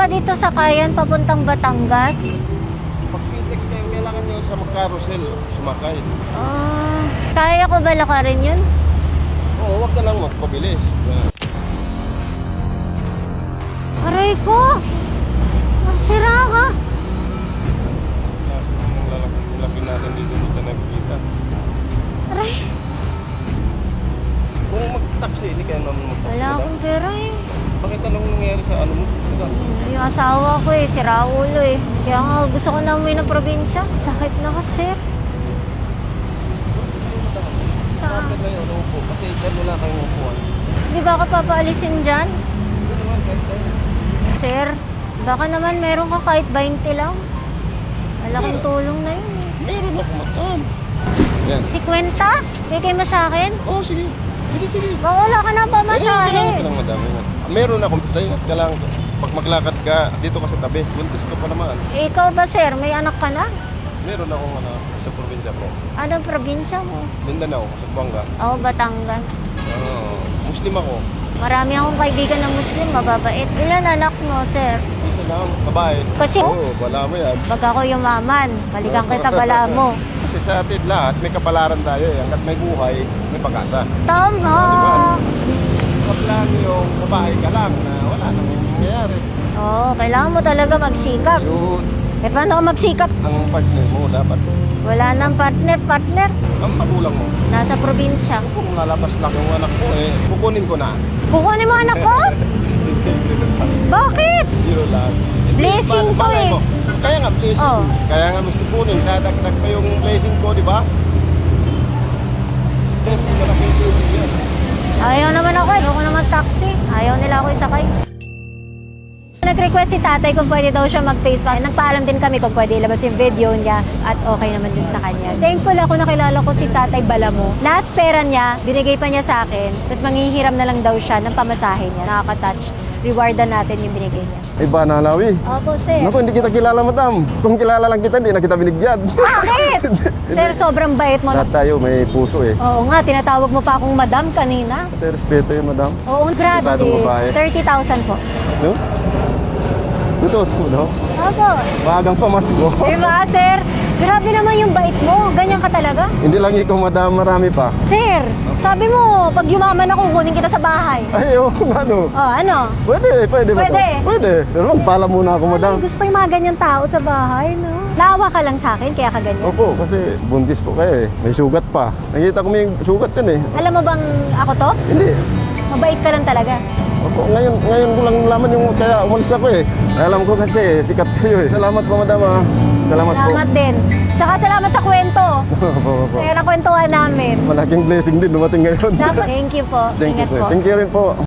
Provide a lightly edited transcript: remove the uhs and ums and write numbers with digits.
ba dito sa Kayan papuntang Batangas? Pag Pitex kayo, kailangan nyo sa carousel sumakay. Ah, kaya ko ba lakarin yun? Oo, wag ka lang magpabilis. Aray ko! Masira ka! Ang laki natin dito na nakikita. Aray! Kung mag-taxi, hindi kayo naman mag-taxi. Wala akong pera eh. Bakit anong nangyari sa ano mo? Yung asawa ko eh, sira ulo eh. Kaya nga gusto ko na umuwi ng probinsya. Sakit na kasi. Saan? Bakit na yun, upo? Kasi dyan wala kayong upuan. Di ba ako papaalisin dyan? Ito naman, kahit tayo. Sir, baka naman meron ka kahit 20 lang. Malaking tulong na yun eh. Meron ako matam. Yan. 50? Bigay mo sa akin? Oo, sige. Sige. Baka wala ka na pamasahe. Ito lang madami na. Meron akong basta ingat ka lang. Pag maglakad ka, dito ka sa tabi. Buntis ko pa naman. Ikaw ba sir, may anak ka na? Meron akong sa probinsya ko. Anong probinsya mo? Mindanao, sa Buanga. Ako, Batangas. Muslim ako. Marami akong kaibigan ng Muslim, mababait. Ilan anak mo, sir? Isa lang, babae. Kasi, Oo, wala mo yan. pag ako yumaman, balikan kita bala mo. Kasi sa atin lahat, may kapalaran tayo eh. Hanggat may buhay, may pag-asa. Tama! Kapag lang yung babae ka lang na wala nang nangyayari. Oo, kailangan mo talaga magsikap. Yun, Eh, paano ka magsikap? ang partner mo dapat. Wala nang partner. Ang magulang mo. Nasa probinsya. Kung lalabas lang yung anak ko eh, kukunin ko na. Kukunin mo anak ko? Bakit? Zero lang. Blessing to Malay eh. mo. Kaya nga blessing. Oh. Kaya nga gusto kunin. Dadagdag pa yung blessing ko, di ba? Blessing, malaking blessing yan. Ayaw naman ako. Ayaw ko naman taxi. Ayaw nila ako isakay. Nag-request si tatay kung pwede daw siya mag-face mask. Nagpaalam din kami kung pwede ilabas yung video niya at okay naman din sa kanya. Thankful ako nakilala ko si Tatay Balamo. Last pera niya, binigay pa niya sa akin. Tapos manghihiram na lang daw siya ng pamasahe niya. Nakaka-touch. Rewardan natin yung binigay niya. Iba na Lawi. Opo, sir. Naku, hindi kita kilala, madam. Kung kilala lang kita, hindi na kita binigyan. Bakit? Sir, sobrang bait mo. Lahat tayo may puso eh. Oo nga, tinatawag mo pa akong madam kanina. Kasi respeto yun, madam. Oo, grabe. Respetadong babae. 30,000 po. No? Totoo, no? Opo. Bagang pamasko. Diba, sir? Grabe naman yung bait mo. Ganyan ka talaga. Hindi lang ikaw, madam. Marami pa. Sir, sabi mo, pag yumaman ako, kunin kita sa bahay. Ay, oo, ano? Oh, ano? Pwede ba Pwede. to? Pwede. Pero magpala muna ako, madam. Ay, gusto ko yung mga ganyan tao sa bahay, no? Naawa ka lang sa akin, kaya ka ganyan. Opo, kasi buntis po kayo eh. May sugat pa. Nakita ko may sugat yun eh. Alam mo bang ako to? Hindi. Mabait ka lang talaga. Opo, ngayon ko lang nalaman yung kaya umalis ako eh. Alam ko kasi sikat kayo eh. Salamat po, madam ah. Salamat din. Tsaka salamat sa kwento. Opo. Kaya nakwentuhan namin. Malaking blessing din dumating ngayon. Thank you po. Thank you Ingat po. po. Thank you rin po.